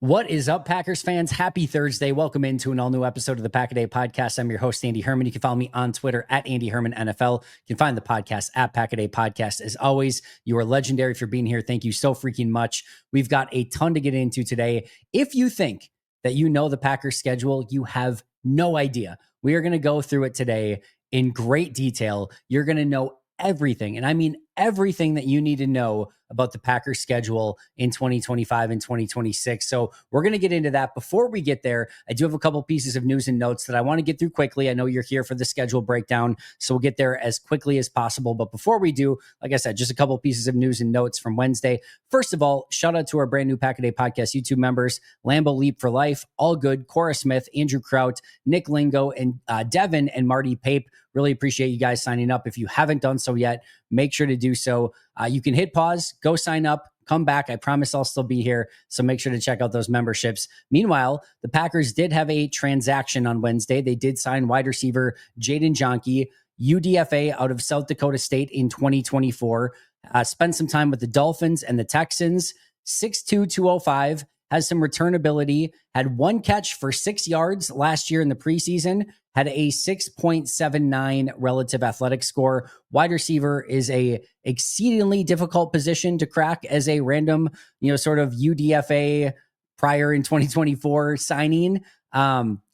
What is up, Packers fans? Happy Thursday. Welcome into an all-new episode of the Pack-A-Day Podcast. I'm your host, Andy Herman. You can follow me on Twitter at Andy Herman NFL. You can find the podcast at Pack-A-Day Podcast. As always, you are legendary for being here. Thank you so freaking much. We've got a ton to get into today. If you think that you know the Packers schedule, you have no idea. We are going to go through it today in great detail. You're going to know everything, and I mean everything that you need to know about the Packers schedule in 2025 and 2026. So we're going to get into that. Before we get there, I do have a couple pieces of news and notes that I want to get through quickly. I know you're here for the schedule breakdown, so we'll get there as quickly as possible. But before we do, like I said, just a couple pieces of news and notes from Wednesday. First of all, shout out to our brand new Pack-A-Day Podcast YouTube members, Lambo Leap for Life, All Good, Cora Smith, Andrew Kraut, Nick Lingo, and Devin and Marty Pape. Really appreciate you guys signing up. If you haven't done so yet, make sure to do so. You can hit pause, go sign up, come back. I promise I'll still be here. So make sure to check out those memberships. Meanwhile, the Packers did have a transaction on Wednesday. They did sign wide receiver Jaden Jonke, UDFA out of South Dakota State in 2024. Spent some time with the Dolphins and the Texans. 6'2", 205. Has some return ability, had one catch for 6 yards last year in the preseason, had a 6.79 relative athletic score. Wide receiver is a exceedingly difficult position to crack as a random, sort of UDFA prior in 2024 signing.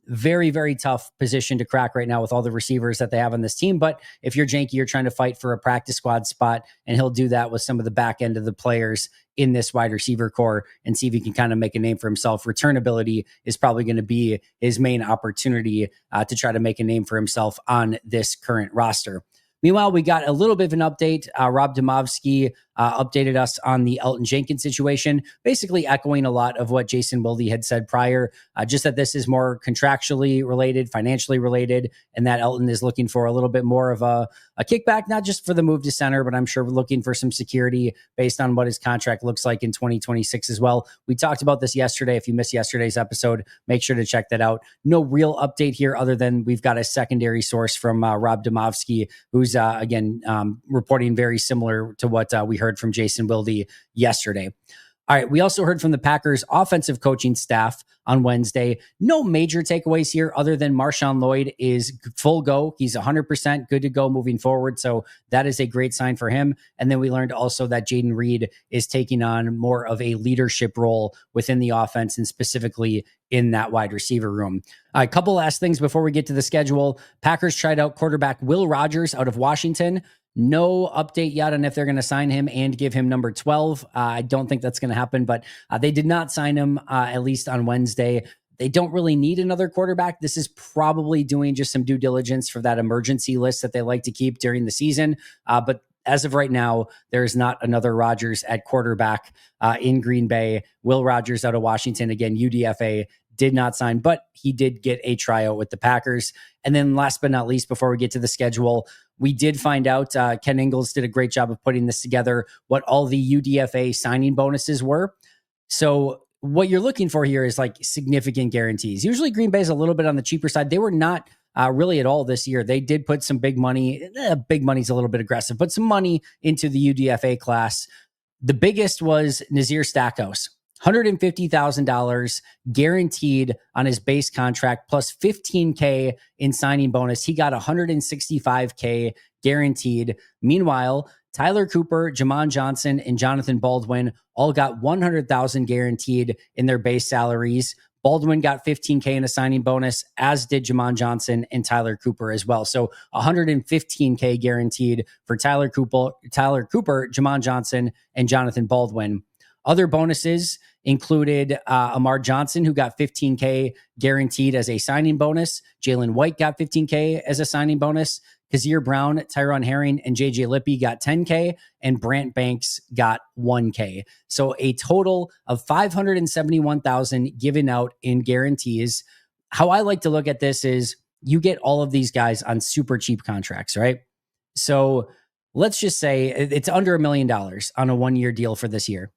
Very, very tough position to crack right now with all the receivers that they have on this team. But if you're Janky, you're trying to fight for a practice squad spot, and he'll do that with some of the back end of the players in this wide receiver core and see if he can kind of make a name for himself. Return ability is probably going to be his main opportunity to try to make a name for himself on this current roster. Meanwhile, we got a little bit of an update. Rob Demovsky updated us on the Elton Jenkins situation, basically echoing a lot of what Jason Wilde had said prior, just that this is more contractually related, financially related, and that Elton is looking for a little bit more of a kickback, not just for the move to center, but I'm sure we're looking for some security based on what his contract looks like in 2026 as well. We talked about this yesterday. If you missed yesterday's episode, make sure to check that out. No real update here other than we've got a secondary source from Rob Demovsky, who's again reporting very similar to what we heard from Jason Wilde yesterday. All right, we also heard from the Packers offensive coaching staff on Wednesday. No major takeaways here other than Marshawn Lloyd is full go. He's 100% good to go moving forward, so that is a great sign for him. And then we learned also that Jaden Reed is taking on more of a leadership role within the offense and specifically in that wide receiver room. A couple last things before we get to the schedule. Packers tried out quarterback Will Rogers out of Washington. No update yet on if they're going to sign him and give him number 12. I don't think that's going to happen, but they did not sign him, at least on Wednesday. They don't really need another quarterback. This is probably doing just some due diligence for that emergency list that they like to keep during the season. But as of right now, there is not another Rodgers at quarterback in Green Bay. Will Rogers out of Washington, again, UDFA, did not sign, but he did get a tryout with the Packers. And then last but not least, before we get to the schedule, we did find out, Ken Ingalls did a great job of putting this together, what all the UDFA signing bonuses were. So what you're looking for here is like significant guarantees. Usually Green Bay is a little bit on the cheaper side. They were not really at all this year. They did put some big money. Big money's a little bit aggressive, but some money into the UDFA class. The biggest was Nazir Stackhouse. $150,000 guaranteed on his base contract plus $15K in signing bonus. He got $165K guaranteed. Meanwhile, Tyler Cooper, Jamon Johnson, and Jonathan Baldwin all got $100,000 guaranteed in their base salaries. Baldwin got $15K in a signing bonus, as did Jamon Johnson and Tyler Cooper as well. So $115K guaranteed for Tyler Cooper, Jamon Johnson, and Jonathan Baldwin. Other bonuses included Amar Johnson, who got $15K guaranteed as a signing bonus. Jalen White got $15K as a signing bonus. Kazir Brown, Tyron Herring, and JJ Lippy got $10K, and Brant Banks got $1K. So a total of $571,000 given out in guarantees. How I like to look at this is you get all of these guys on super cheap contracts, right? So let's just say it's under $1 million on a 1-year deal for this year.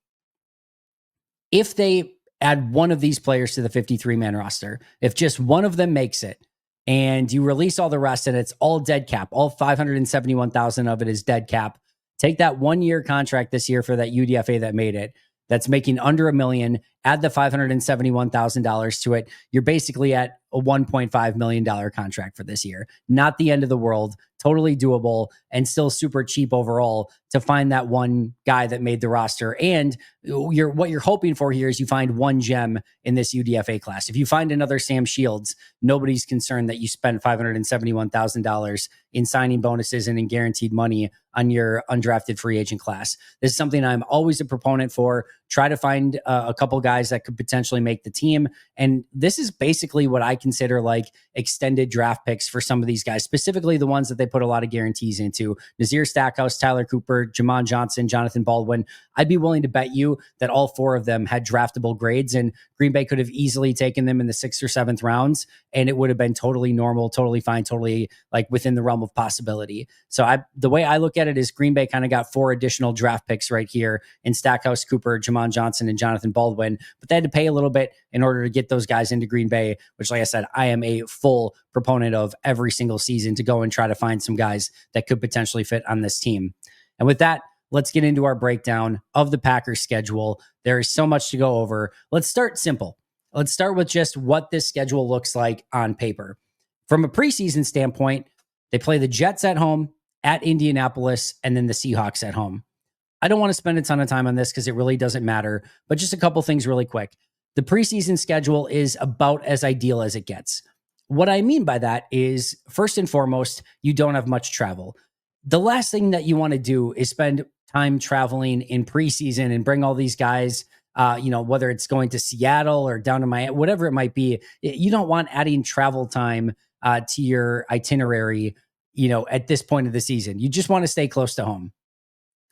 If they add one of these players to the 53-man roster, if just one of them makes it, and you release all the rest and it's all dead cap, all 571,000 of it is dead cap, take that 1-year contract this year for that UDFA that made it, that's making under $1 million, add the $571,000 to it, you're basically at a $1.5 million contract for this year. Not the end of the world, totally doable, and still super cheap overall to find that one guy that made the roster. And what you're hoping for here is you find one gem in this UDFA class. If you find another Sam Shields, nobody's concerned that you spent $571,000 in signing bonuses and in guaranteed money on your undrafted free agent class. This is something I'm always a proponent for. Try to find a couple guys that could potentially make the team. And this is basically what I consider like extended draft picks for some of these guys, specifically the ones that they put a lot of guarantees into. Nazir Stackhouse, Tyler Cooper, Jamon Johnson, Jonathan Baldwin. I'd be willing to bet you that all four of them had draftable grades, and Green Bay could have easily taken them in the 6th or 7th rounds, and it would have been totally normal, totally fine, totally like within the realm of possibility. So the way I look at it is Green Bay kind of got 4 additional draft picks right here in Stackhouse, Cooper, Jamon Johnson, and Jonathan Baldwin, but they had to pay a little bit in order to get those guys into Green Bay, which, like I said, I am a full proponent of every single season to go and try to find some guys that could potentially fit on this team. And with that, let's get into our breakdown of the Packers schedule. There is so much to go over. Let's start simple. Let's start with just what this schedule looks like on paper. From a preseason standpoint, they play the Jets at home, at Indianapolis, and then the Seahawks at home. I don't want to spend a ton of time on this because it really doesn't matter, but just a couple things really quick. The preseason schedule is about as ideal as it gets. What I mean by that is, first and foremost, you don't have much travel. The last thing that you want to do is spend time traveling in preseason and bring all these guys, whether it's going to Seattle or down to Miami, whatever it might be. You don't want adding travel time to your itinerary, at this point of the season. You just want to stay close to home.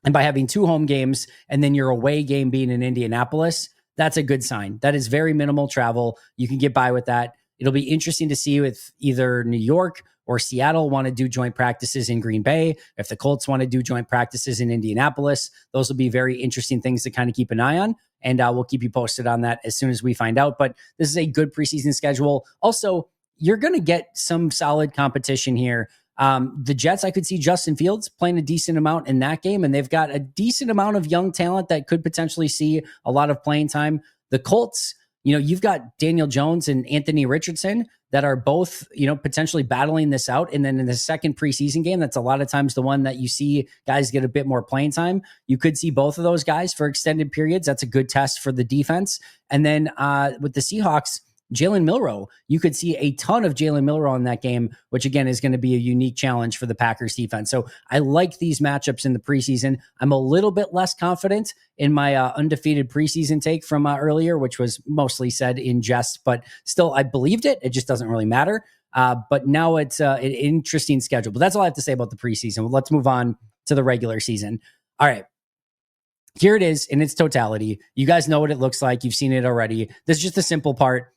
And by having 2 home games and then your away game being in Indianapolis, that's a good sign. That is very minimal travel. You can get by with that. It'll be interesting to see if either New York or Seattle want to do joint practices in Green Bay. If the Colts want to do joint practices in Indianapolis, those will be very interesting things to kind of keep an eye on. And we'll keep you posted on that as soon as we find out. But this is a good preseason schedule. Also, you're going to get some solid competition here. The Jets, I could see Justin Fields playing a decent amount in that game, and they've got a decent amount of young talent that could potentially see a lot of playing time. The Colts, you've got Daniel Jones and Anthony Richardson that are both, potentially battling this out. And then in the second preseason game, that's a lot of times the one that you see guys get a bit more playing time. You could see both of those guys for extended periods. That's a good test for the defense. And then with the Seahawks, Jalen Milroe, you could see a ton of Jalen Milroe in that game, which again is going to be a unique challenge for the Packers defense. So I like these matchups in the preseason. I'm a little bit less confident in my undefeated preseason take from earlier, which was mostly said in jest, but still I believed it. It just doesn't really matter. But now it's an interesting schedule. But that's all I have to say about the preseason. Let's move on to the regular season. All right. Here it is in its totality. You guys know what it looks like. You've seen it already. This is just the simple part.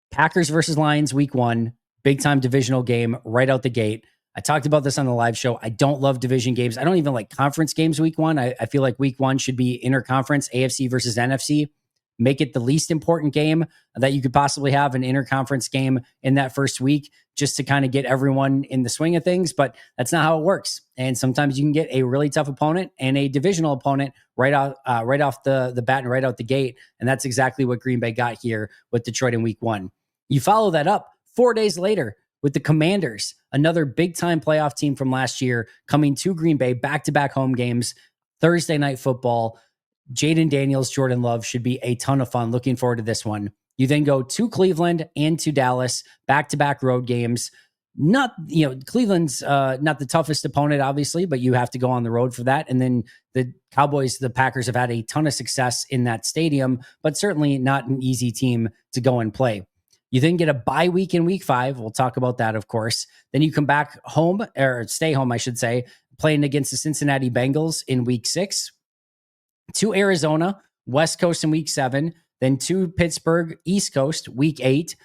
Packers versus Lions week 1, big time divisional game right out the gate. I talked about this on the live show. I don't love division games. I don't even like conference games week 1. I feel like week 1 should be interconference, AFC versus NFC. Make it the least important game that you could possibly have, an interconference game in that first week, just to kind of get everyone in the swing of things. But that's not how it works. And sometimes you can get a really tough opponent and a divisional opponent right off the bat and right out the gate. And that's exactly what Green Bay got here with Detroit in week 1. You follow that up 4 days later with the Commanders, another big-time playoff team from last year, coming to Green Bay, back-to-back home games, Thursday night football. Jaden Daniels, Jordan Love should be a ton of fun. Looking forward to this one. You then go to Cleveland and to Dallas, back-to-back road games. Cleveland's not the toughest opponent, obviously, but you have to go on the road for that. And then the Cowboys, the Packers have had a ton of success in that stadium, but certainly not an easy team to go and play. You then get a bye week in week 5. We'll talk about that, of course. Then you come back home, or stay home, I should say, playing against the Cincinnati Bengals in week 6. To Arizona, West Coast in week 7. Then to Pittsburgh, East Coast, week 8.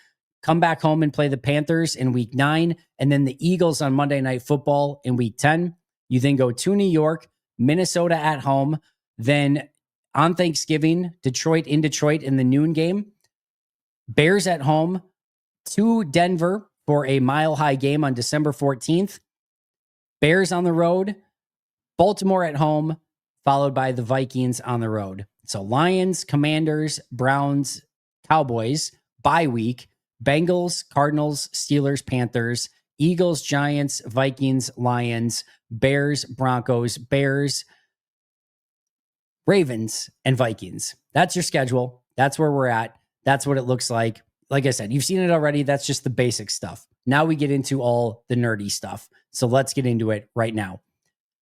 Come back home and play the Panthers in week 9. And then the Eagles on Monday Night Football in week 10. You then go to New York, Minnesota at home. Then on Thanksgiving, Detroit in the noon game. Bears at home, to Denver for a Mile High game on December 14th. Bears on the road, Baltimore at home, followed by the Vikings on the road. So Lions, Commanders, Browns, Cowboys, bye week, Bengals, Cardinals, Steelers, Panthers, Eagles, Giants, Vikings, Lions, Bears, Broncos, Bears, Ravens, and Vikings. That's your schedule. That's where we're at. That's what it looks like. Like I said, you've seen it already. That's just the basic stuff. Now we get into all the nerdy stuff. So let's get into it right now.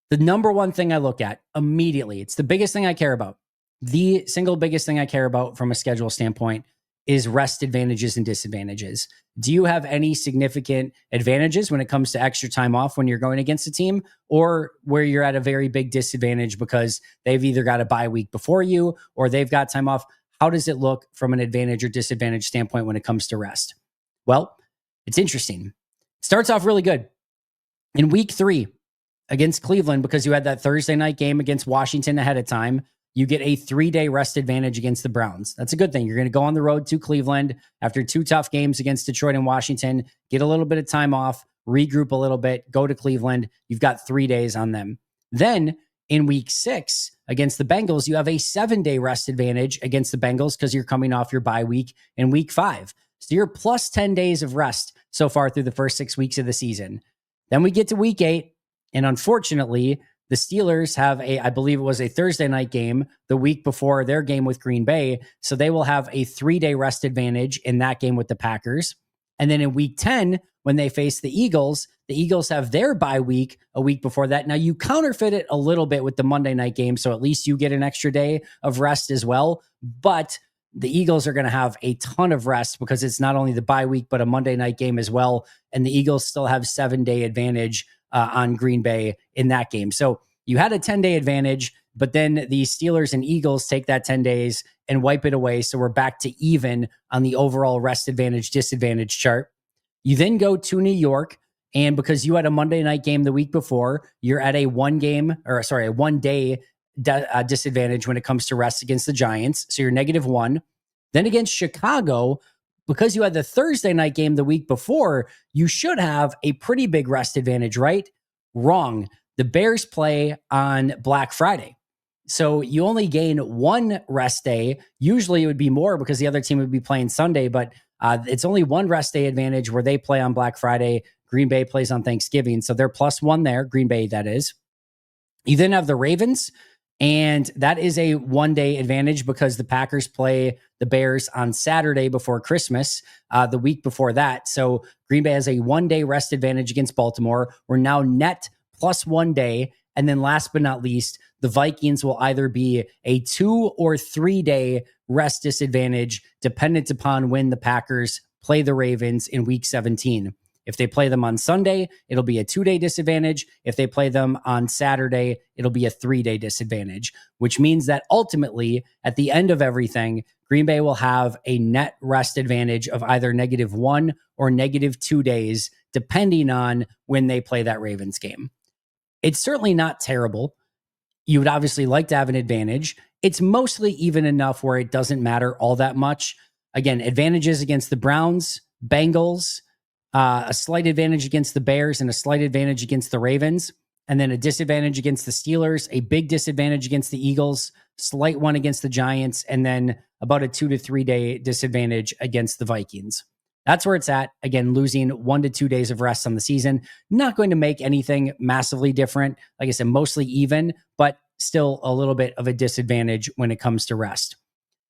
The number one thing I look at immediately, it's the biggest thing I care about. The single biggest thing I care about from a schedule standpoint is rest advantages and disadvantages. Do you have any significant advantages when it comes to extra time off when you're going against a team, or where you're at a very big disadvantage because they've either got a bye week before you or they've got time off? How does it look from an advantage or disadvantage standpoint when it comes to rest? Well, it's interesting. It starts off really good. In week 3 against Cleveland, because you had that Thursday night game against Washington ahead of time, you get a 3-day rest advantage against the Browns. That's a good thing. You're going to go on the road to Cleveland after 2 tough games against Detroit and Washington, get a little bit of time off, regroup a little bit, go to Cleveland. You've got 3 days on them. Then in week 6 against the Bengals, you have a 7-day rest advantage against the Bengals because you're coming off your bye week in week 5. So you're plus 10 days of rest so far through the first 6 weeks of the season. Then we get to week 8, and unfortunately, the Steelers have I believe it was a Thursday night game the week before their game with Green Bay. So they will have a 3-day rest advantage in that game with the Packers. And then in week 10, when they face the Eagles have their bye week a week before that. Now you counterfeit it a little bit with the Monday night game. So at least you get an extra day of rest as well. But the Eagles are going to have a ton of rest because it's not only the bye week, but a Monday night game as well. And the Eagles still have 7-day advantage on Green Bay in that game. So you had a 10-day advantage, but then the Steelers and Eagles take that 10 days and wipe it away. So we're back to even on the overall rest advantage disadvantage chart. You then go to New York, and because you had a Monday night game the week before, you're at a 1-day disadvantage when it comes to rest against the Giants. So you're -1. Then against Chicago, because you had the Thursday night game the week before, you should have a pretty big rest advantage, right? Wrong. The Bears play on Black Friday. So you only gain 1 rest day. Usually it would be more because the other team would be playing Sunday, but it's only 1 rest day advantage where they play on Black Friday. Green Bay plays on Thanksgiving. So they're +1 there. Green Bay, that is. You then have the Ravens, and that is a 1-day advantage because the Packers play the Bears on Saturday before Christmas, the week before that. So Green Bay has a 1-day rest advantage against Baltimore. We're now net +1 day. And then last but not least, the Vikings will either be a 2 or 3-day rest disadvantage dependent upon when the Packers play the Ravens in week 17. If they play them on Sunday, it'll be a 2-day disadvantage. If they play them on Saturday, it'll be a 3-day disadvantage, which means that ultimately, at the end of everything, Green Bay will have a net rest advantage of either -1 or -2 days, depending on when they play that Ravens game. It's certainly not terrible. You would obviously like to have an advantage. It's mostly even enough where it doesn't matter all that much. Again, advantages against the Browns, Bengals, a slight advantage against the Bears, and a slight advantage against the Ravens, and then a disadvantage against the Steelers, a big disadvantage against the Eagles, slight one against the Giants, and then about a 2 to 3 day disadvantage against the Vikings. That's where it's at. Again, losing 1 to 2 days of rest on the season. Not going to make anything massively different. Like I said, mostly even, but still a little bit of a disadvantage when it comes to rest.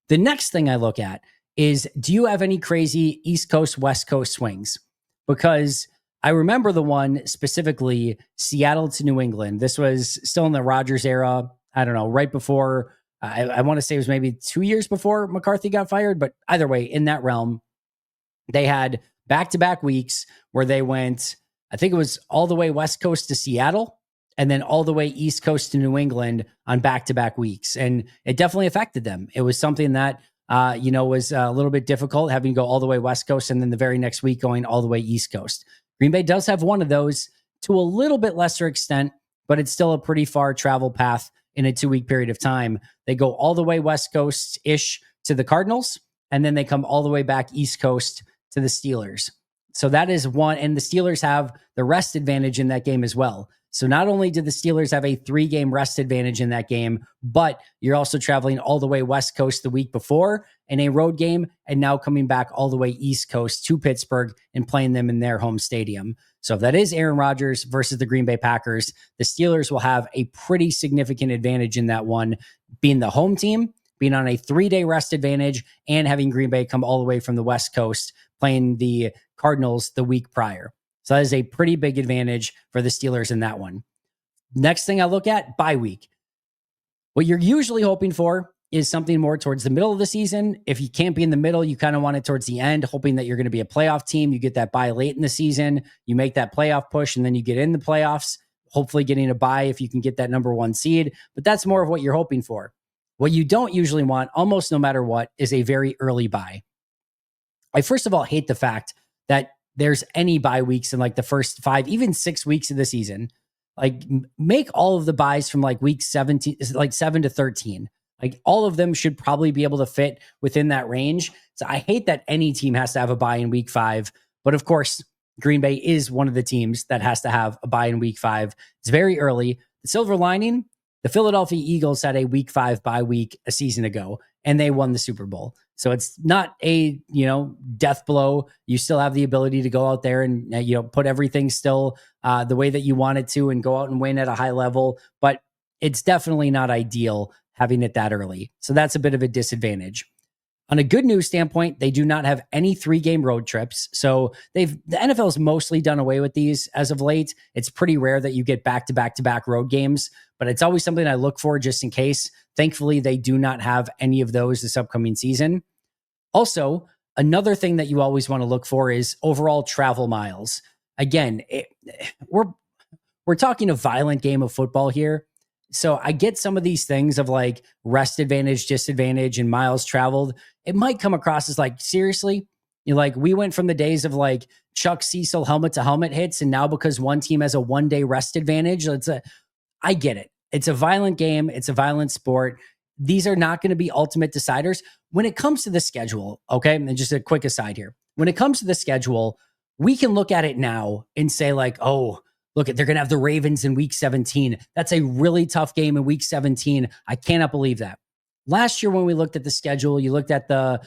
The next thing I look at is, do you have any crazy East Coast, West Coast swings? Because I remember the one specifically, Seattle to New England. This was still in the Rodgers era. I don't know, right before, I want to say it was maybe 2 years before McCarthy got fired. But either way, in that realm, they had back-to-back weeks where they went, I think it was all the way West Coast to Seattle and then all the way East Coast to New England on back-to-back weeks. And it definitely affected them. It was something that was a little bit difficult having to go all the way West Coast and then the very next week going all the way East Coast. Green Bay does have one of those to a little bit lesser extent, but it's still a pretty far travel path in a 2-week period of time. They go all the way West Coast-ish to the Cardinals, and then they come all the way back East Coast to the Steelers. So that is one, and the Steelers have the rest advantage in that game as well. So not only did the Steelers have a 3-game rest advantage in that game, but you're also traveling all the way West Coast the week before in a road game, and now coming back all the way East Coast to Pittsburgh and playing them in their home stadium. So if that is Aaron Rodgers versus the Green Bay Packers, the Steelers will have a pretty significant advantage in that one, being the home team, being on a 3-day rest advantage, and having Green Bay come all the way from the West Coast playing the Cardinals the week prior. So that is a pretty big advantage for the Steelers in that one. Next thing I look at, bye week. What you're usually hoping for is something more towards the middle of the season. If you can't be in the middle, you kind of want it towards the end, hoping that you're going to be a playoff team. You get that bye late in the season, you make that playoff push, and then you get in the playoffs, hopefully getting a bye if you can get that number 1 seed. But that's more of what you're hoping for. What you don't usually want, almost no matter what, is a very early bye. I first of all hate the fact that there's any bye weeks in like the first 5, even 6 weeks of the season. Like make all of the buys from like week 17, like 7 to 13. Like all of them should probably be able to fit within that range. So I hate that any team has to have a bye in week 5. But of course, Green Bay is one of the teams that has to have a bye in week 5. It's very early. The silver lining, the Philadelphia Eagles had a week 5 bye week a season ago, and they won the Super Bowl. So it's not a, death blow. You still have the ability to go out there and, put everything still the way that you want it to and go out and win at a high level. But it's definitely not ideal having it that early. So that's a bit of a disadvantage. On a good news standpoint, they do not have any 3-game road trips. So the NFL's mostly done away with these as of late. It's pretty rare that you get back-to-back-to-back road games, but it's always something I look for just in case. Thankfully, they do not have any of those this upcoming season. Also, another thing that you always want to look for is overall travel miles. Again, we're talking a violent game of football here. So I get some of these things of like rest advantage, disadvantage, and miles traveled. It might come across as like, seriously, we went from the days of like Chuck Cecil helmet to helmet hits, and now because one team has a 1-day rest advantage, I get it. It's a violent game. It's a violent sport. These are not going to be ultimate deciders. When it comes to the schedule, okay, and just a quick aside here. When it comes to the schedule, we can look at it now and say like, oh, look, they're going to have the Ravens in week 17. That's a really tough game in week 17. I cannot believe that. Last year when we looked at the schedule, you looked at the,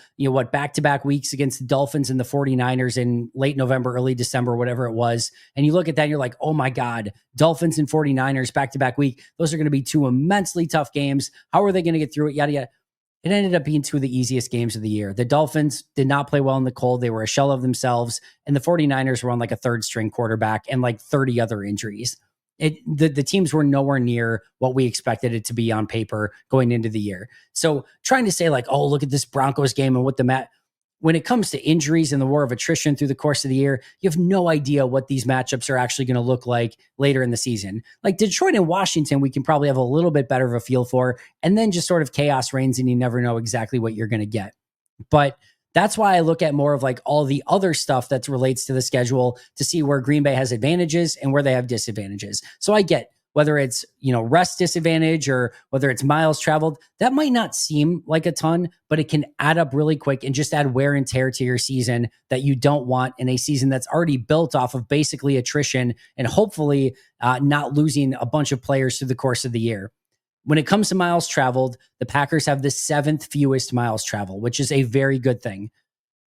back-to-back weeks against the Dolphins and the 49ers in late November, early December, whatever it was. And you look at that and you're like, oh my God, Dolphins and 49ers back-to-back week. Those are going to be 2 immensely tough games. How are they going to get through it? Yada, yada. It ended up being 2 of the easiest games of the year. The Dolphins did not play well in the cold. They were a shell of themselves. And the 49ers were on like a 3rd-string quarterback and like 30 other injuries. The teams were nowhere near what we expected it to be on paper going into the year. So trying to say like, oh, look at this Broncos game and what when it comes to injuries and the war of attrition through the course of the year, you have no idea what these matchups are actually going to look like later in the season. Like Detroit and Washington, we can probably have a little bit better of a feel for, and then just sort of chaos reigns and you never know exactly what you're going to get. But that's why I look at more of like all the other stuff that relates to the schedule to see where Green Bay has advantages and where they have disadvantages. So I get whether it's, rest disadvantage or whether it's miles traveled, that might not seem like a ton, but it can add up really quick and just add wear and tear to your season that you don't want in a season that's already built off of basically attrition and hopefully not losing a bunch of players through the course of the year. When it comes to miles traveled, the Packers have the 7th fewest miles traveled, which is a very good thing.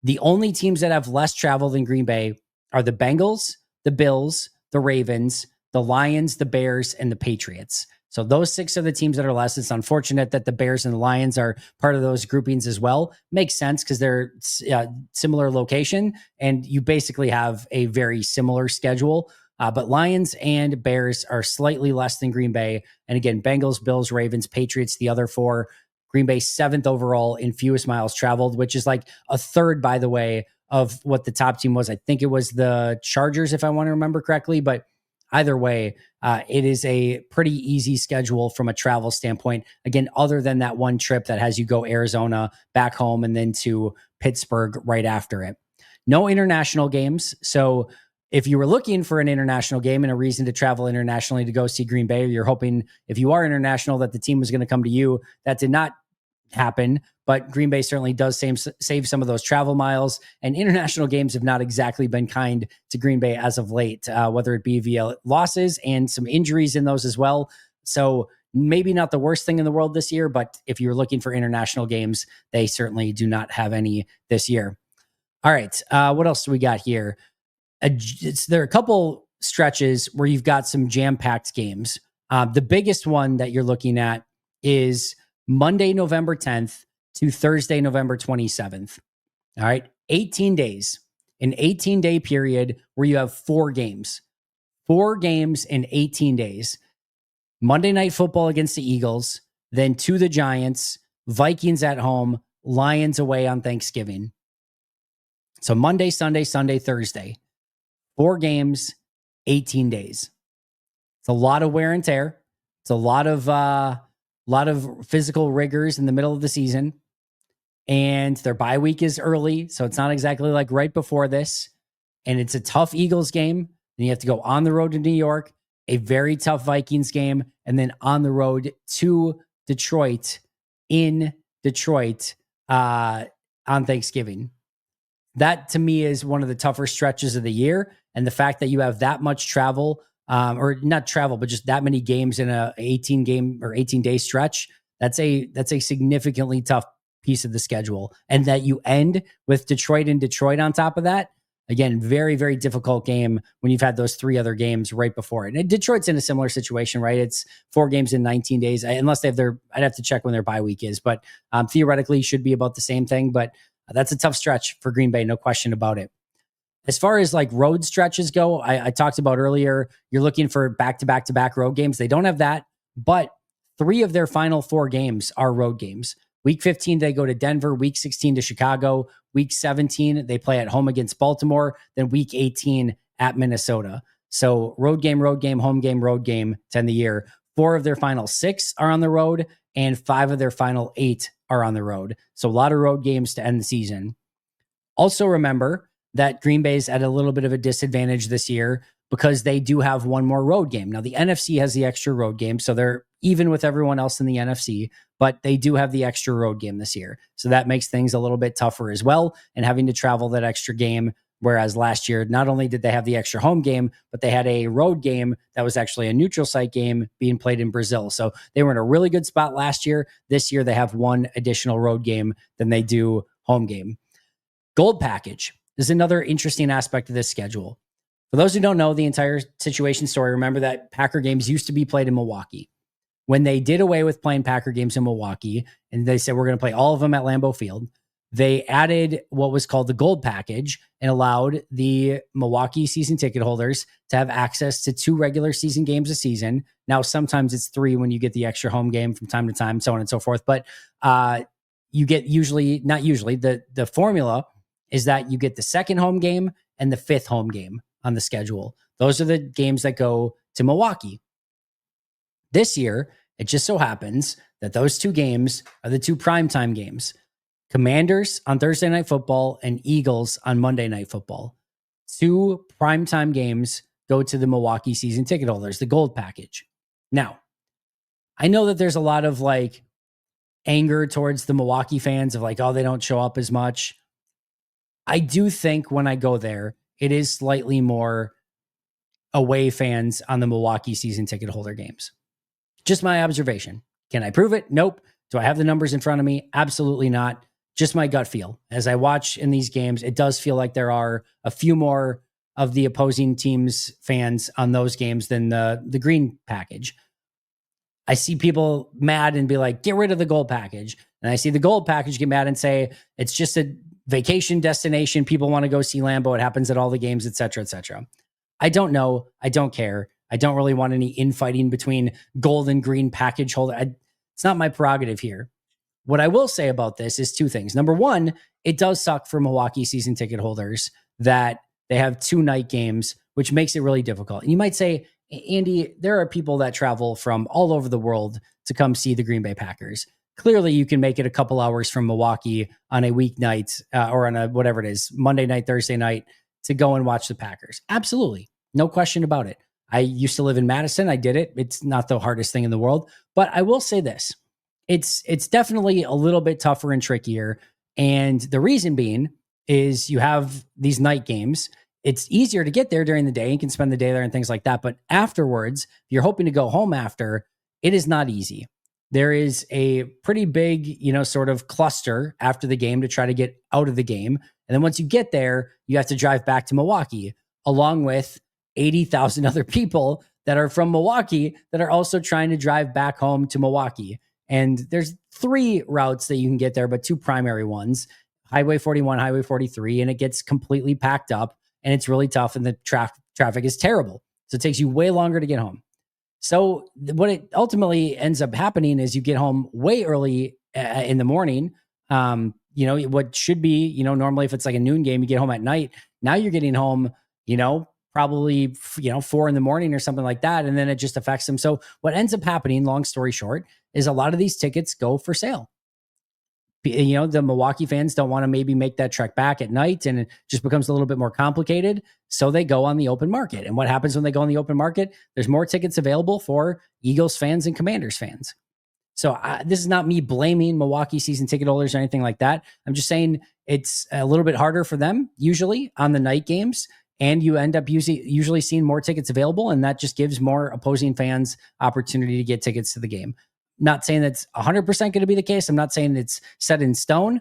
The only teams that have less travel than Green Bay are the Bengals, the Bills, the Ravens, the Lions, the Bears, and the Patriots. So those 6 are the teams that are less. It's unfortunate that the Bears and the Lions are part of those groupings as well. Makes sense because they're similar location, and you basically have a very similar schedule. But Lions and Bears are slightly less than Green Bay. And again, Bengals, Bills, Ravens, Patriots, the other 4. Green Bay 7th overall in fewest miles traveled, which is like a third, by the way, of what the top team was. I think it was the Chargers, if I want to remember correctly. But either way, it is a pretty easy schedule from a travel standpoint. Again, other than that one trip that has you go Arizona, back home, and then to Pittsburgh right after it. No international games. So if you were looking for an international game and a reason to travel internationally to go see Green Bay, you're hoping if you are international that the team was going to come to you. That did not happen, but Green Bay certainly does save some of those travel miles, and international games have not exactly been kind to Green Bay as of late, whether it be via losses and some injuries in those as well. So maybe not the worst thing in the world this year, but if you're looking for international games, they certainly do not have any this year. All right. What else do we got here? There are a couple stretches where you've got some jam-packed games. The biggest one that you're looking at is Monday, November 10th to Thursday, November 27th. All right. 18 days, an 18-day period where you have 4 games in 18 days. Monday Night Football against the Eagles, then to the Giants, Vikings at home, Lions away on Thanksgiving. So Monday, Sunday, Thursday, 4 games, 18 days. It's a lot of wear and tear. It's a lot of physical rigors in the middle of the season. And their bye week is early, so it's not exactly like right before this. And it's a tough Eagles game. Then you have to go on the road to New York, a very tough Vikings game, and then on the road to Detroit, in Detroit on Thanksgiving. That to me is one of the tougher stretches of the year. And the fact that you have that much travel, or not travel, but just that many games in a 18-day stretch, that's a significantly tough piece of the schedule. And that you end with Detroit on top of that. Again, very, very difficult game when you've had those 3 other games right before it. And Detroit's in a similar situation, right? It's 4 games in 19 days, unless they have I'd have to check when their bye week is, but theoretically should be about the same thing. But that's a tough stretch for Green Bay, no question about it. As far as like road stretches go, I talked about earlier, you're looking for back-to-back road games. They don't have that, but 3 of their final 4 games are road games. Week 15, they go to Denver. Week 16 to Chicago. Week 17, they play at home against Baltimore. Then week 18 at Minnesota. So road game, home game, road game to end the year. 4 of their final 6 are on the road, and 5 of their final 8 are on the road. So a lot of road games to end the season. Also remember that Green Bay's at a little bit of a disadvantage this year because they do have one more road game. Now, the NFC has the extra road game, so they're even with everyone else in the NFC, but they do have the extra road game this year. So that makes things a little bit tougher as well, and having to travel that extra game, whereas last year, not only did they have the extra home game, but they had a road game that was actually a neutral site game being played in Brazil. So they were in a really good spot last year. This year, they have one additional road game than they do home game. Gold package is another interesting aspect of this schedule. For those who don't know the entire situation story, remember that Packer games used to be played in Milwaukee. When they did away with playing Packer games in Milwaukee, and they said we're going to play all of them at Lambeau Field, they added what was called the gold package and allowed the Milwaukee season ticket holders to have access to 2 regular season games a season. Now, sometimes it's 3 when you get the extra home game from time to time, so on and so forth. But you get the formula is that you get the second home game and the 5th home game on the schedule. Those are the games that go to Milwaukee. This year, it just so happens that those 2 games are the 2 primetime games. Commanders on Thursday Night Football and Eagles on Monday Night Football. 2 primetime games go to the Milwaukee season ticket holders, the gold package. Now, I know that there's a lot of like anger towards the Milwaukee fans of like, oh, they don't show up as much. I do think when I go there, it is slightly more away fans on the Milwaukee season ticket holder games. Just my observation. Can I prove it? Nope. Do I have the numbers in front of me? Absolutely not. Just my gut feel. As I watch in these games, it does feel like there are a few more of the opposing team's fans on those games than the green package. I see people mad and be like, get rid of the gold package. And I see the gold package get mad and say, it's just a vacation destination. People want to go see Lambeau. It happens at all the games, et cetera, et cetera. I don't know. I don't care. I don't really want any infighting between gold and green package holder. It's not my prerogative here. What I will say about this is 2 things. Number 1, it does suck for Milwaukee season ticket holders that they have 2 night games, which makes it really difficult. And you might say, Andy, there are people that travel from all over the world to come see the Green Bay Packers. Clearly, you can make it a couple hours from Milwaukee on a weeknight or on a whatever it is, Monday night, Thursday night, to go and watch the Packers. Absolutely. No question about it. I used to live in Madison. I did it. It's not the hardest thing in the world. But I will say this. It's definitely a little bit tougher and trickier. And the reason being is you have these night games. It's easier to get there during the day and can spend the day there and things like that. But afterwards, if you're hoping to go home after, it is not easy. There is a pretty big, sort of cluster after the game to try to get out of the game. And then once you get there, you have to drive back to Milwaukee along with 80,000 other people that are from Milwaukee that are also trying to drive back home to Milwaukee. And there's 3 routes that you can get there, but 2 primary ones, Highway 41, Highway 43, and it gets completely packed up and it's really tough and the traffic is terrible. So it takes you way longer to get home. So what it ultimately ends up happening is you get home way early in the morning. What should be, normally if it's like a noon game, you get home at night. Now you're getting home, probably, 4 in the morning or something like that. And then it just affects them. So what ends up happening, long story short, is a lot of these tickets go for sale. The Milwaukee fans don't want to maybe make that trek back at night and it just becomes a little bit more complicated. So they go on the open market. And what happens when they go on the open market? There's more tickets available for Eagles fans and Commanders fans. So this is not me blaming Milwaukee season ticket holders or anything like that. I'm just saying it's a little bit harder for them usually on the night games. And you end up usually seeing more tickets available. And that just gives more opposing fans opportunity to get tickets to the game. Not saying that's 100% going to be the case. I'm not saying it's set in stone,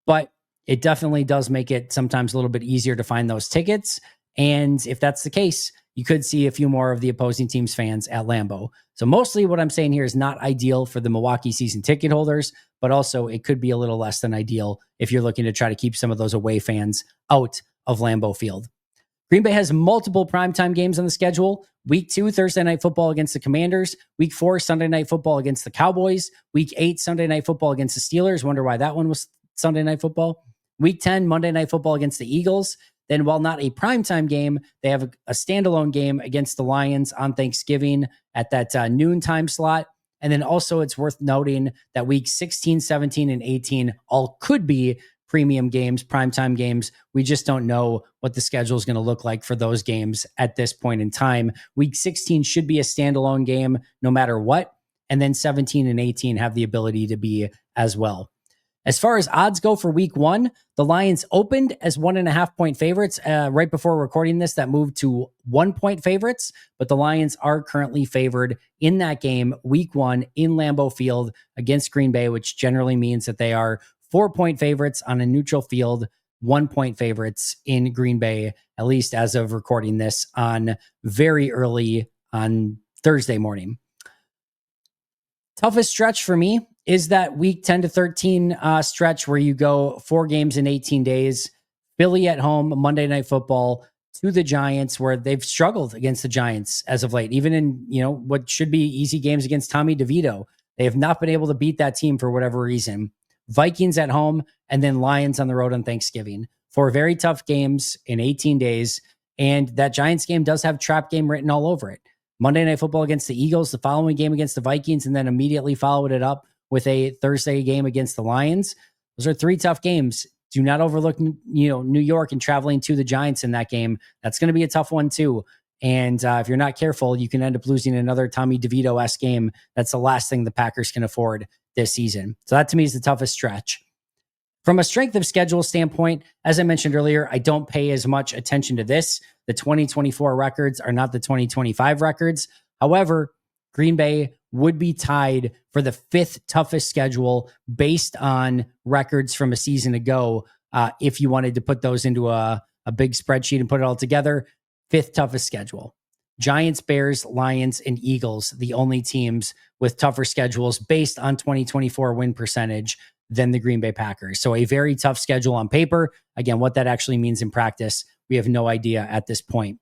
but it definitely does make it sometimes a little bit easier to find those tickets. And if that's the case, you could see a few more of the opposing team's fans at Lambeau. So mostly what I'm saying here is not ideal for the Milwaukee season ticket holders, but also it could be a little less than ideal if you're looking to try to keep some of those away fans out of Lambeau Field. Green Bay has multiple primetime games on the schedule. Week 2, Thursday Night Football against the Commanders. Week 4, Sunday Night Football against the Cowboys. Week 8, Sunday Night Football against the Steelers. Wonder why that one was Sunday Night Football. Week 10, Monday Night Football against the Eagles. Then, while not a primetime game, they have a standalone game against the Lions on Thanksgiving at that noon time slot. And then also it's worth noting that week 16, 17, and 18 all could be premium games, primetime games. We just don't know what the schedule is going to look like for those games at this point in time. Week 16 should be a standalone game no matter what. And then 17 and 18 have the ability to be as well. As far as odds go for week 1, the Lions opened as 1.5 point favorites. Right before recording this, that moved to 1 point favorites, but the Lions are currently favored in that game, week 1 in Lambeau Field against Green Bay, which generally means that they are 4 point favorites on a neutral field, 1 point favorites in Green Bay, at least as of recording this on very early on Thursday morning. Toughest stretch for me is that week 10 to 13 stretch where you go 4 games in 18 days. Philly at home, Monday Night Football, to the Giants, where they've struggled against the Giants as of late. Even in what should be easy games against Tommy DeVito, they have not been able to beat that team for whatever reason. Vikings at home, and then Lions on the road on Thanksgiving. 4 very tough games in 18 days. And that Giants game does have trap game written all over it. Monday Night Football against the Eagles, the following game against the Vikings, and then immediately followed it up with a Thursday game against the Lions. Those are 3 tough games. Do not overlook, New York and traveling to the Giants in that game. That's going to be a tough one too. And if you're not careful, you can end up losing another Tommy DeVito-esque game. That's the last thing the Packers can afford this season. So that to me is the toughest stretch. From a strength of schedule standpoint, as I mentioned earlier, I don't pay as much attention to this. The 2024 records are not the 2025 records. However, Green Bay would be tied for the 5th toughest schedule based on records from a season ago. If you wanted to put those into a big spreadsheet and put it all together, 5th toughest schedule. Giants, Bears, Lions, and Eagles, the only teams with tougher schedules based on 2024 win percentage than the Green Bay Packers. So a very tough schedule on paper. Again, what that actually means in practice, we have no idea at this point.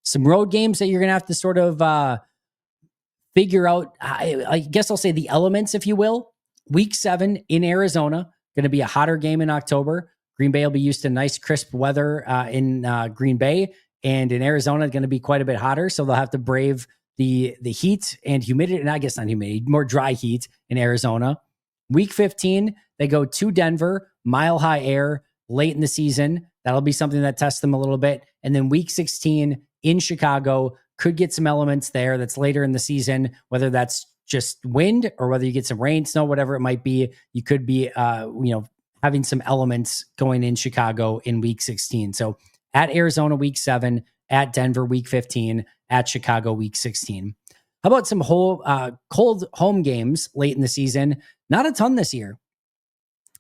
Some road games that you're going to have to sort of figure out, I guess I'll say the elements, if you will. Week 7 in Arizona, going to be a hotter game in October. Green Bay will be used to nice, crisp weather in Green Bay. And in Arizona, it's going to be quite a bit hotter. So they'll have to brave the heat and humidity. And I guess not humidity, more dry heat in Arizona. Week 15, they go to Denver, mile high air, late in the season. That'll be something that tests them a little bit. And then week 16 in Chicago, could get some elements there that's later in the season, whether that's just wind or whether you get some rain, snow, whatever it might be, you could be, having some elements going in Chicago in week 16. So at Arizona week 7, at Denver week 15, at Chicago week 16. How about some cold home games late in the season? Not a ton this year.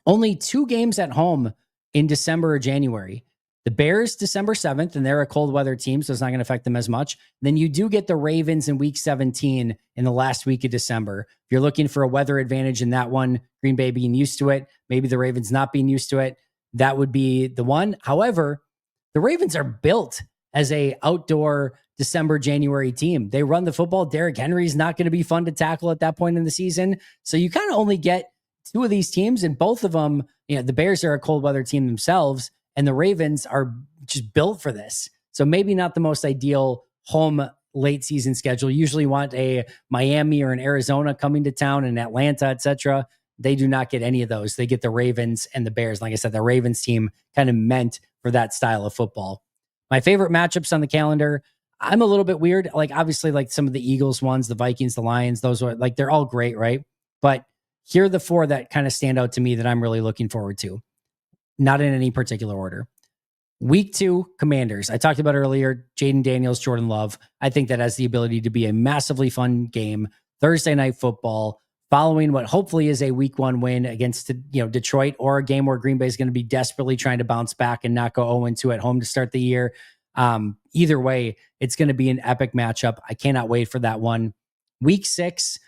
Only 2 games at home in December or January. The Bears, December 7th, and they're a cold weather team, so it's not going to affect them as much. Then you do get the Ravens in week 17 in the last week of December. If you're looking for a weather advantage in that one, Green Bay being used to it, maybe the Ravens not being used to it, that would be the one. However, the Ravens are built as a outdoor December, January team. They run the football. Derrick Henry's not going to be fun to tackle at that point in the season. So you kind of only get 2 of these teams, and both of them, the Bears are a cold weather team themselves, and the Ravens are just built for this. So maybe not the most ideal home late season schedule. You usually want a Miami or an Arizona coming to town, and Atlanta, etc. They do not get any of those. They get the Ravens and the Bears. Like I said, the Ravens team kind of meant for that style of football. My favorite matchups on the calendar, I'm a little bit weird. Like obviously like some of the Eagles ones, the Vikings, the Lions, those are like, they're all great, right? But here are the 4 that kind of stand out to me that I'm really looking forward to. Not in any particular order. Week 2, Commanders. I talked about earlier, Jaden Daniels, Jordan Love. I think that has the ability to be a massively fun game. Thursday night football, following what hopefully is a week 1 win against Detroit, or a game where Green Bay is going to be desperately trying to bounce back and not go 0-2 at home to start the year. Either way, it's going to be an epic matchup. I cannot wait for that one. Week 6,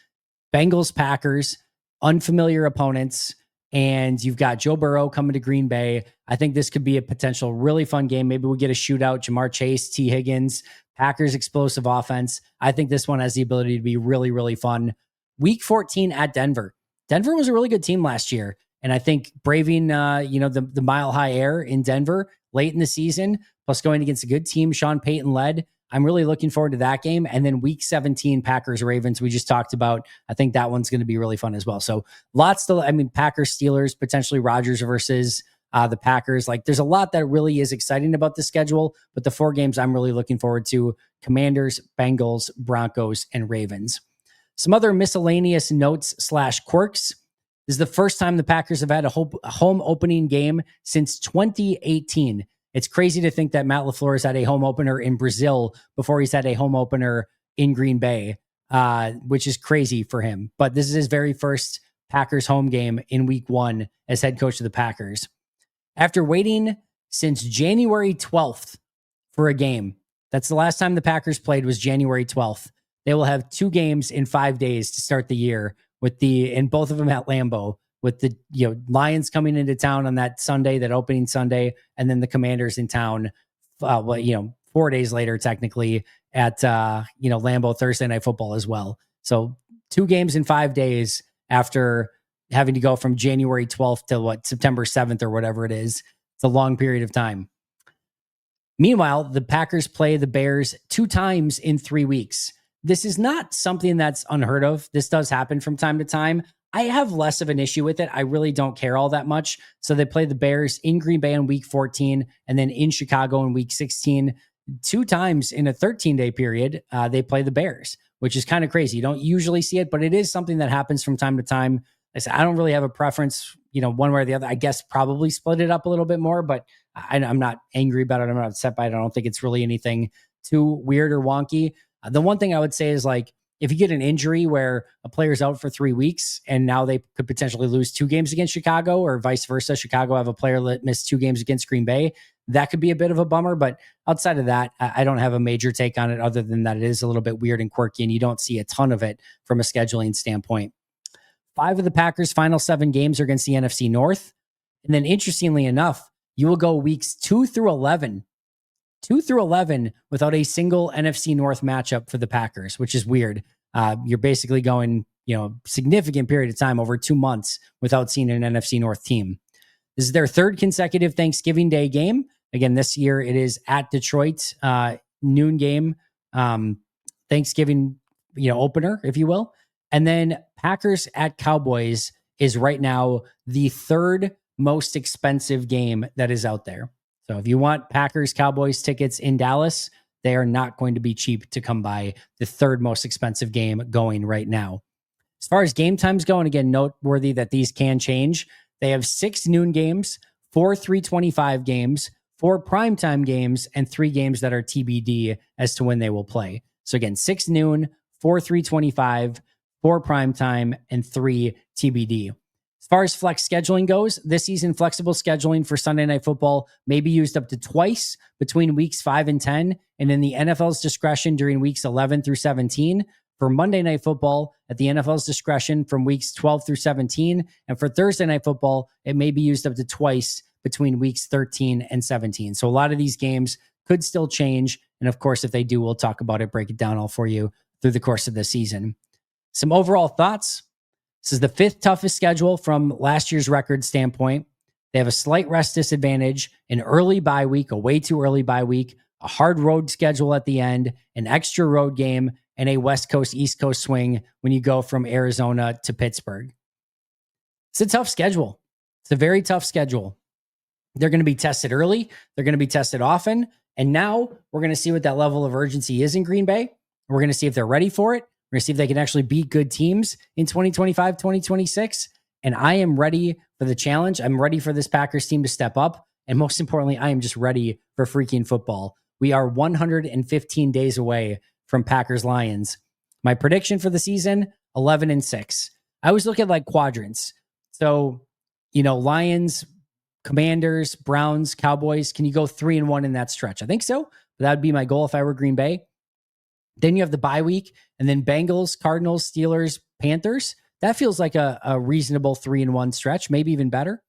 Bengals, Packers, unfamiliar opponents. And you've got Joe Burrow coming to Green Bay. I think this could be a potential really fun game. Maybe we get a shootout. Jamar Chase, T. Higgins, Packers explosive offense. I think this one has the ability to be really, really fun. Week 14 at Denver. Denver was a really good team last year. And I think braving, the mile high air in Denver late in the season, plus going against a good team, Sean Payton led, I'm really looking forward to that game. And then week 17, Packers, Ravens, we just talked about. I think that one's going to be really fun as well. So Packers, Steelers, potentially Rodgers versus the Packers. Like there's a lot that really is exciting about the schedule, but the 4 games I'm really looking forward to: Commanders, Bengals, Broncos, and Ravens. Some other miscellaneous notes / quirks. This is the first time the Packers have had a home opening game since 2018. It's crazy to think that Matt LaFleur has had a home opener in Brazil before he's had a home opener in Green Bay, which is crazy for him. But this is his very first Packers home game in week 1 as head coach of the Packers. After waiting since January 12th for a game, that's the last time the Packers played, was January 12th. They will have 2 games in 5 days to start the year, and both of them at Lambeau, with the Lions coming into town on that Sunday, that opening Sunday, and then the Commanders in town, 4 days later, technically, at Lambeau Thursday Night Football as well. So 2 games in 5 days after having to go from January 12th to September 7th or whatever it is. It's a long period of time. Meanwhile, the Packers play the Bears 2 times in 3 weeks. This is not something that's unheard of. This does happen from time to time. I have less of an issue with it. I really don't care all that much. So they play the Bears in Green Bay in week 14 and then in Chicago in week 16. 2 times in a 13-day period, they play the Bears, which is kind of crazy. You don't usually see it, but it is something that happens from time to time. I don't really have a preference, one way or the other. I guess probably split it up a little bit more, but I'm not angry about it. I'm not upset by it. I don't think it's really anything too weird or wonky. The one thing I would say is, like, if you get an injury where a player's out for 3 weeks and now they could potentially lose 2 games against Chicago, or vice versa, Chicago have a player that missed 2 games against Green Bay, that could be a bit of a bummer. But outside of that, I don't have a major take on it, other than that it is a little bit weird and quirky, and you don't see a ton of it from a scheduling standpoint. 5 of the Packers' final 7 games are against the NFC North. And then interestingly enough, you will go weeks 2 through 11 without a single NFC North matchup for the Packers, which is weird. You're basically going, significant period of time, over 2 months, without seeing an NFC North team. This is their 3rd consecutive Thanksgiving Day game. Again, this year it is at Detroit, noon game, Thanksgiving, opener, if you will. And then Packers at Cowboys is right now the 3rd most expensive game that is out there. So if you want Packers Cowboys tickets in Dallas, they are not going to be cheap to come by. The 3rd most expensive game going right now. As far as game times go, and again, noteworthy that these can change. They have 6 noon games, 4 3:25 games, 4 primetime games, and 3 games that are TBD as to when they will play. So again, 6 noon, 4 3:25, 4 primetime, and 3 TBD. As far as flex scheduling goes, this season flexible scheduling for Sunday Night Football may be used up to twice between weeks 5 and 10, and in the NFL's discretion during weeks 11 through 17. For Monday Night Football, at the NFL's discretion from weeks 12 through 17. And for Thursday Night Football, it may be used up to twice between weeks 13 and 17. So a lot of these games could still change. And of course, if they do, we'll talk about it, break it down all for you through the course of the season. Some overall thoughts. This is the 5th toughest schedule from last year's record standpoint. They have a slight rest disadvantage, an early bye week, a way too early bye week, a hard road schedule at the end, an extra road game, and a West Coast, East Coast swing when you go from Arizona to Pittsburgh. It's a tough schedule. It's a very tough schedule. They're going to be tested early. They're going to be tested often. And now we're going to see what that level of urgency is in Green Bay. We're going to see if they're ready for it. We're going to see if they can actually beat good teams in 2025, 2026. And I am ready for the challenge. I'm ready for this Packers team to step up. And most importantly, I am just ready for freaking football. We are 115 days away from Packers Lions. My prediction for the season, 11-6. I always look at like quadrants. So, Lions, Commanders, Browns, Cowboys. Can you go 3-1 in that stretch? I think so. But that would be my goal if I were Green Bay. Then you have the bye week, and then Bengals, Cardinals, Steelers, Panthers. That feels like a reasonable 3-1 stretch, maybe even better.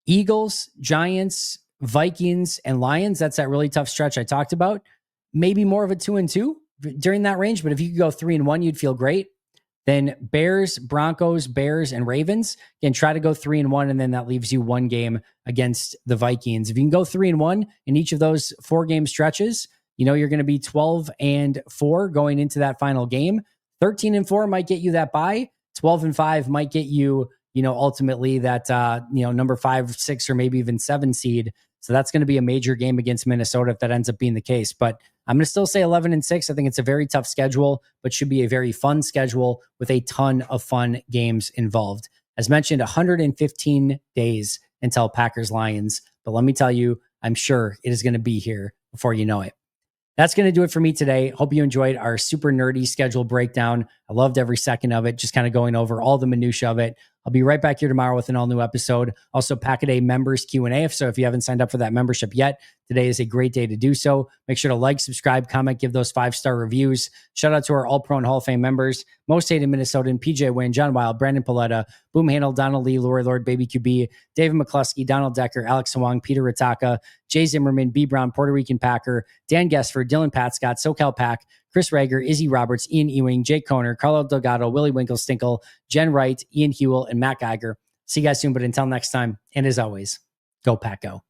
Eagles, Giants, Vikings, and Lions. That's that really tough stretch I talked about. Maybe more of a 2-2 during that range, but if you could go 3-1, you'd feel great. Then Bears, Broncos, Bears, and Ravens. Again, try to go 3-1, and then that leaves you one game against the Vikings. If you can go 3-1 in each of those 4-game stretches, you're going to be 12-4 going into that final game. 13-4 might get you that bye. 12-5 might get you, ultimately that, number 5, 6, or maybe even 7 seed. So that's going to be a major game against Minnesota if that ends up being the case. But I'm going to still say 11-6. I think it's a very tough schedule, but should be a very fun schedule with a ton of fun games involved. As mentioned, 115 days until Packers Lions. But let me tell you, I'm sure it is going to be here before you know it. That's going to do it for me today. Hope you enjoyed our super nerdy schedule breakdown. I loved every second of it, just kind of going over all the minutia of it. I'll be right back here tomorrow with an all-new episode. Also, Pack-A-Day members Q&A. So if you haven't signed up for that membership yet, today is a great day to do so. Make sure to like, subscribe, comment, give those 5-star reviews. Shout out to our All-Pro and Hall of Fame members. Most hated Minnesotan, PJ Wynn, John Wild, Brandon Paletta, Boom Handle, Donald Lee, Lori Lord, Baby QB, David McCluskey, Donald Decker, Alex Sawang, Peter Ritaka, Jay Zimmerman, B. Brown, Puerto Rican Packer, Dan Gessford, Dylan Patscott, SoCal Pack, Chris Rager, Izzy Roberts, Ian Ewing, Jake Koner, Carlo Delgado, Willie Winkle-Stinkle, Jen Wright, Ian Hewell, and Matt Geiger. See you guys soon, but until next time, and as always, go Pack Go.